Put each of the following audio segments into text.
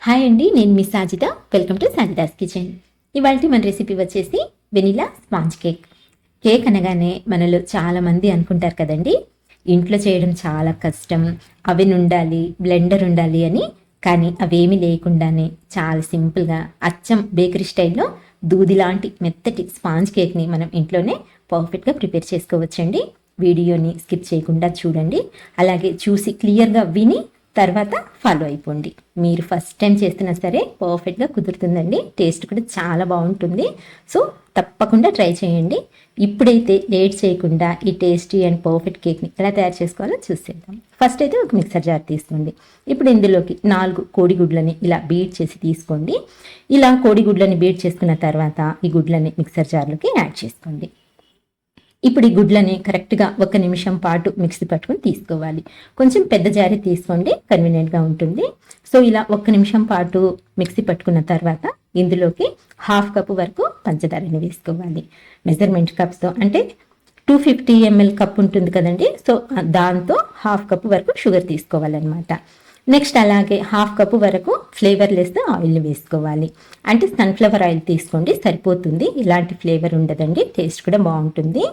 Hi అండి, నేను మీ Sajida. Welcome to Sajida's kitchen. ఇవాళ మన రెసిపీ వచ్చేసి వెనిలా స్పాంజ్ కేక్. కేక్ అనగానే మనలో చాలామంది అనుకుంటారు కదండి, ఇంట్లో చేయడం చాలా కష్టం, అవెన్ ఉండాలి, బ్లెండర్ ఉండాలి అని. కానీ అవేమీ లేకుండానే చాలా సింపుల్గా అచ్చం బేకరీ స్టైల్లో దూది లాంటి మెత్తటి స్పాంజ్ కేక్ని మనం ఇంట్లోనే పర్ఫెక్ట్గా ప్రిపేర్ చేసుకోవచ్చండి. వీడియోని స్కిప్ చేయకుండా చూడండి, అలాగే చూసి క్లియర్గా విని తర్వాత ఫాలో అయిపోండి. మీరు ఫస్ట్ టైం చేస్తున్నా సరే పర్ఫెక్ట్గా కుదురుతుందండి. టేస్ట్ కూడా చాలా బాగుంటుంది. సో తప్పకుండా ట్రై చేయండి. ఇప్పుడైతే లేట్ చేయకుండా ఈ టేస్టీ అండ్ పర్ఫెక్ట్ కేక్ని ఎలా తయారు చేసుకోవాలో చూసేద్దాం. ఫస్ట్ అయితే ఒక మిక్సర్ జార్ తీసుకోండి. ఇప్పుడు ఇందులోకి 4 కోడిగుడ్లని ఇలా బీట్ చేసి తీసుకోండి. ఇలా కోడిగుడ్లని బీట్ చేసుకున్న తర్వాత ఈ గుడ్లని మిక్సర్ జార్లోకి యాడ్ చేసుకోండి. ఇప్పుడు ఈ గుడ్లని కరెక్ట్గా 1 నిమిషం పాటు మిక్సీ పట్టుకొని తీసుకోవాలి. కొంచెం పెద్ద జారీ తీసుకోండి, కన్వీనియంట్గా ఉంటుంది. సో ఇలా 1 నిమిషం పాటు మిక్సీ పట్టుకున్న తర్వాత ఇందులోకి 1/2 కప్పు వరకు పంచదారని వేసుకోవాలి. మెజర్మెంట్ కప్స్తో, అంటే 250 ml కప్ ఉంటుంది కదండి, సో దాంతో 1/2 కప్పు వరకు షుగర్ తీసుకోవాలన్నమాట. నెక్స్ట్ అలాగే 1/2 కప్పు వరకు ఫ్లేవర్లెస్ ఆయిల్ని వేసుకోవాలి. అంటే సన్ఫ్లవర్ ఆయిల్ తీసుకోండి, సరిపోతుంది. ఇలాంటి ఫ్లేవర్ ఉండదండి, టేస్ట్ కూడా బాగుంటుంది.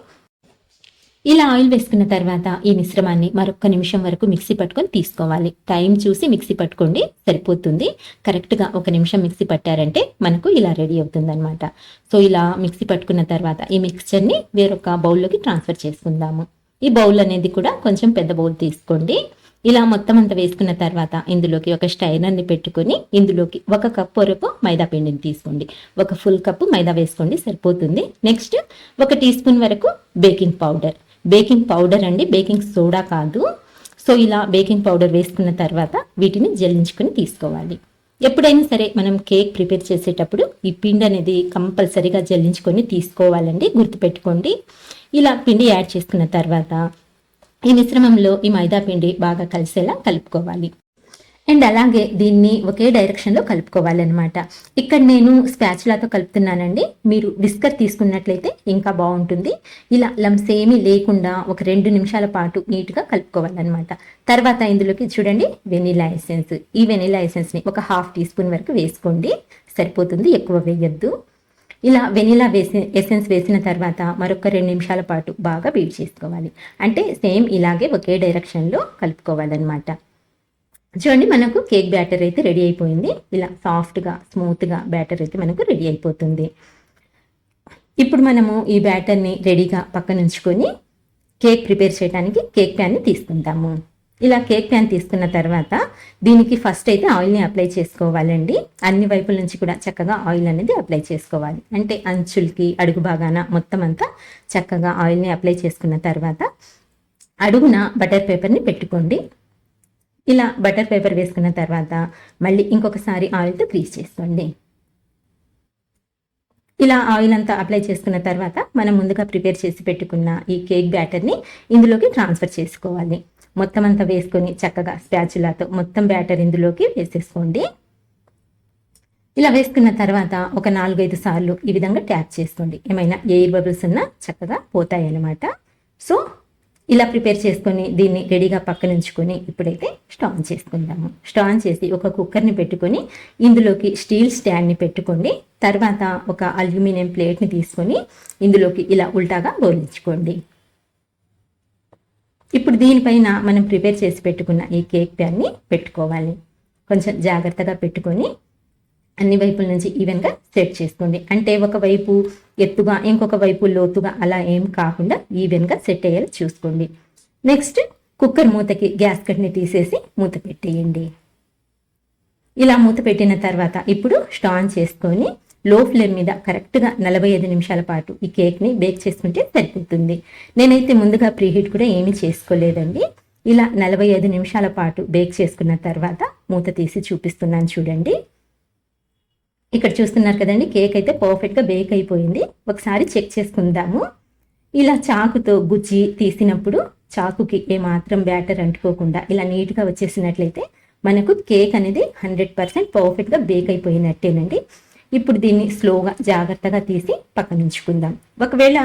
ఇలా ఆయిల్ వేసుకున్న తర్వాత ఈ మిశ్రమాన్ని మరొక నిమిషం వరకు మిక్సీ పట్టుకొని తీసుకోవాలి. టైం చూసి మిక్సీ పట్టుకోండి, సరిపోతుంది. కరెక్ట్గా 1 నిమిషం మిక్సీ పట్టారంటే మనకు ఇలా రెడీ అవుతుంది అనమాట. సో ఇలా మిక్సీ పట్టుకున్న తర్వాత ఈ మిక్స్చర్ని వేరొక బౌల్లోకి ట్రాన్స్ఫర్ చేసుకుందాము. ఈ బౌల్ అనేది కూడా కొంచెం పెద్ద బౌల్ తీసుకోండి. ఇలా మొత్తం అంతా వేసుకున్న తర్వాత ఇందులోకి ఒక స్టైనర్ని పెట్టుకొని ఇందులోకి 1 కప్పు వరకు మైదా పిండిని తీసుకోండి. 1 ఫుల్ కప్పు మైదా వేసుకోండి, సరిపోతుంది. నెక్స్ట్ 1 టీ స్పూన్ వరకు బేకింగ్ పౌడర్ అండి, బేకింగ్ సోడా కాదు. సో ఇలా బేకింగ్ పౌడర్ వేసుకున్న తర్వాత వీటిని జల్లించుకొని తీసుకోవాలి. ఎప్పుడైనా సరే మనం కేక్ ప్రిపేర్ చేసేటప్పుడు ఈ పిండి అనేది కంపల్సరీగా జల్లించుకొని తీసుకోవాలండి, గుర్తుపెట్టుకోండి. ఇలా పిండి యాడ్ చేసుకున్న తర్వాత ఈ మిశ్రమంలో ఈ మైదా పిండి బాగా కలిసేలా కలుపుకోవాలి. అండ్ అలాగే దీన్ని ఒకే డైరెక్షన్లో కలుపుకోవాలన్నమాట. ఇక్కడ నేను స్పాచులాతో కలుపుతున్నానండి, మీరు విస్కర్ తీసుకున్నట్లయితే ఇంకా బాగుంటుంది. ఇలా లమ్స్ ఏమీ లేకుండా ఒక 2 నిమిషాల పాటు నీట్గా కలుపుకోవాలన్నమాట. తర్వాత ఇందులోకి చూడండి వెనిలా ఎసెన్స్. ఈ వెనిలా ఎసెన్స్ని ఒక 1/2 టీ స్పూన్ వరకు వేసుకోండి, సరిపోతుంది, ఎక్కువ వేయొద్దు. ఇలా వెనిలా ఎసెన్స్ వేసిన తర్వాత మరొక 2 నిమిషాల పాటు బాగా బీట్ చేసుకోవాలి. అంటే సేమ్ ఇలాగే ఒకే డైరెక్షన్లో కలుపుకోవాలన్నమాట. చూడండి, మనకు కేక్ బ్యాటర్ అయితే రెడీ అయిపోయింది. ఇలా సాఫ్ట్గా స్మూత్గా బ్యాటర్ అయితే మనకు రెడీ అయిపోతుంది. ఇప్పుడు మనము ఈ బ్యాటర్ని రెడీగా పక్కన ఉంచుకొని కేక్ ప్రిపేర్ చేయడానికి కేక్ ప్యాన్ని తీసుకుంటాము. ఇలా కేక్ ప్యాన్ తీసుకున్న తర్వాత దీనికి ఫస్ట్ అయితే ఆయిల్ని అప్లై చేసుకోవాలండి. అన్ని వైపుల నుంచి కూడా చక్కగా ఆయిల్ అనేది అప్లై చేసుకోవాలి. అంటే అంచులకి, అడుగు భాగాన మొత్తం అంతా చక్కగా ఆయిల్ని అప్లై చేసుకున్న తర్వాత అడుగున బటర్ పేపర్ని పెట్టుకోండి. ఇలా బటర్ పేపర్ వేసుకున్న తర్వాత మళ్ళీ ఇంకొకసారి ఆయిల్తో గ్రీస్ చేసుకోండి. ఇలా ఆయిల్ అంతా అప్లై చేసుకున్న తర్వాత మనం ముందుగా ప్రిపేర్ చేసి పెట్టుకున్న ఈ కేక్ బ్యాటర్ని ఇందులోకి ట్రాన్స్ఫర్ చేసుకోవాలి. మొత్తం అంతా వేసుకొని చక్కగా స్పాచులాతో మొత్తం బ్యాటర్ ఇందులోకి వేసేసుకోండి. ఇలా వేసుకున్న తర్వాత ఒక 4-5 సార్లు ఈ విధంగా ట్యాప్ చేసుకోండి. ఏమైనా ఎయిర్ బబుల్స్ ఉన్నా చక్కగా పోతాయి అన్నమాట. సో ఇలా ప్రిపేర్ చేసుకొని దీన్ని రెడీగా పక్కన ఉంచుకొని ఇప్పుడైతే స్టవ్ ఆన్ చేసుకుందాము. స్టవ్ ఆన్ చేసి ఒక కుక్కర్ని పెట్టుకొని ఇందులోకి స్టీల్ స్టాండ్ని పెట్టుకోండి. తర్వాత ఒక అల్యూమినియం ప్లేట్ని తీసుకొని ఇందులోకి ఇలా ఉల్టాగా బోర్లించుకోండి. ఇప్పుడు దీనిపైన మనం ప్రిపేర్ చేసి పెట్టుకున్న ఈ కేక్ ప్యాన్ని పెట్టుకోవాలి. కొంచెం జాగ్రత్తగా పెట్టుకొని అన్ని వైపుల నుంచి ఈవెన్గా సెట్ చేసుకోండి. అంటే ఒకవైపు ఎత్తుగా ఇంకొక వైపు లోతుగా అలా ఏం కాకుండా ఈవెన్గా సెట్ అయ్యేలా చూసుకోండి. నెక్స్ట్ కుక్కర్ మూతకి గ్యాస్ కట్ని తీసేసి మూత పెట్టేయండి. ఇలా మూత పెట్టిన తర్వాత ఇప్పుడు స్టవ్ ఆన్ చేసుకొని లో ఫ్లేమ్ మీద కరెక్ట్గా 45 నిమిషాల పాటు ఈ కేక్ని బేక్ చేసుకుంటే సరిపోతుంది. నేనైతే ముందుగా ప్రీహీట్ కూడా ఏమీ చేసుకోలేదండి. ఇలా 45 నిమిషాల పాటు బేక్ చేసుకున్న తర్వాత మూత తీసి చూపిస్తున్నాను చూడండి. ఇక్కడ చూస్తున్నారు కదండి, కేక్ అయితే పర్ఫెక్ట్గా బేక్ అయిపోయింది. ఒకసారి చెక్ చేసుకుందాము. ఇలా చాకుతో గుచ్చి తీసినప్పుడు చాకుకి ఏమాత్రం బ్యాటర్ అంటుకోకుండా ఇలా నీట్గా వచ్చేసినట్లయితే మనకు కేక్ అనేది 100% పర్ఫెక్ట్గా బేక్ అయిపోయినట్టేనండి. ఇప్పుడు దీన్ని స్లోగా జాగ్రత్తగా తీసి పక్కన ఉంచుకుందాం. ఒకవేళ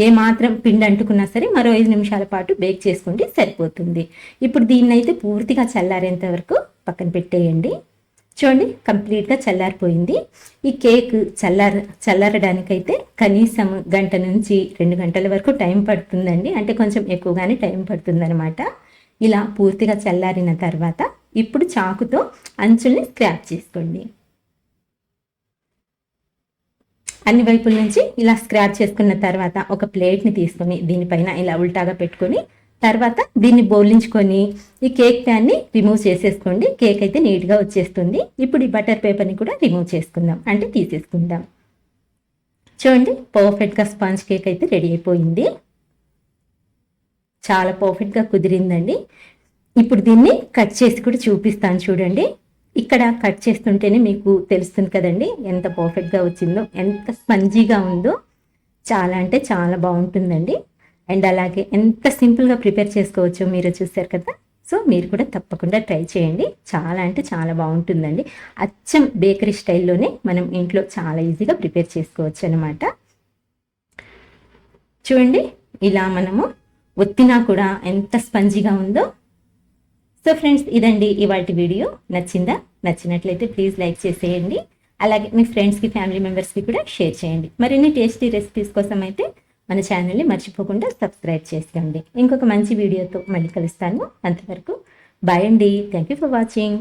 ఏమాత్రం పిండి అంటుకున్నా సరే మరో 5 నిమిషాల పాటు బేక్ చేసుకోండి, సరిపోతుంది. ఇప్పుడు దీన్ని అయితే పూర్తిగా చల్లారేంత వరకు పక్కన పెట్టేయండి. చూడండి కంప్లీట్గా చల్లారిపోయింది. ఈ కేక్ చల్లారడానికైతే కనీసం గంట నుంచి 2 గంటల వరకు టైం పడుతుందండి. అంటే కొంచెం ఎక్కువగానే టైం పడుతుందన్నమాట. ఇలా పూర్తిగా చల్లారిన తర్వాత ఇప్పుడు చాకుతో అంచుల్ని స్క్రాప్ చేసుకోండి. అన్ని వైపుల నుంచి ఇలా స్క్రాప్ చేసుకున్న తర్వాత ఒక ప్లేట్ని తీసుకొని దీనిపైన ఇలా ఉల్టాగా పెట్టుకొని తర్వాత దీన్ని బోర్లించుకొని ఈ కేక్ ప్యాన్ని రిమూవ్ చేసేసుకోండి. కేక్ అయితే నీట్గా వచ్చేస్తుంది. ఇప్పుడు ఈ బటర్ పేపర్ని కూడా రిమూవ్ చేసుకుందాం, అంటే తీసేసుకుందాం. చూడండి పర్ఫెక్ట్గా స్పాంజ్ కేక్ అయితే రెడీ అయిపోయింది. చాలా పర్ఫెక్ట్గా కుదిరిందండి. ఇప్పుడు దీన్ని కట్ చేసి కూడా చూపిస్తాను చూడండి. ఇక్కడ కట్ చేస్తుంటేనే మీకు తెలుస్తుంది కదండి ఎంత పర్ఫెక్ట్గా వచ్చిందో, ఎంత స్పంజీగా ఉందో. చాలా అంటే చాలా బాగుంటుందండి. అండ్ అలాగే ఎంత సింపుల్గా ప్రిపేర్ చేసుకోవచ్చో మీరు చూసారు కదా. సో మీరు కూడా తప్పకుండా ట్రై చేయండి. చాలా అంటే చాలా బాగుంటుందండి. అచ్చం బేకరీ స్టైల్లోనే మనం ఇంట్లో చాలా ఈజీగా ప్రిపేర్ చేసుకోవచ్చు అనమాట. చూడండి ఇలా మనము ఒత్తినా కూడా ఎంత స్పంజీగా ఉందో. సో ఫ్రెండ్స్, ఇదండి ఇవాల్టి వీడియో. నచ్చిందా? నచ్చినట్లయితే ప్లీజ్ లైక్ చేసేయండి. అలాగే మీ ఫ్రెండ్స్కి, ఫ్యామిలీ మెంబర్స్కి కూడా షేర్ చేయండి. మరిన్ని టేస్టీ రెసిపీస్ కోసం అయితే మన ఛానల్ని మర్చిపోకుండా సబ్స్క్రైబ్ చేసుకోండి. ఇంకొక మంచి వీడియోతో మళ్ళీ కలుస్తాను. అంతవరకు బాయ్ అండి. Thank you for watching.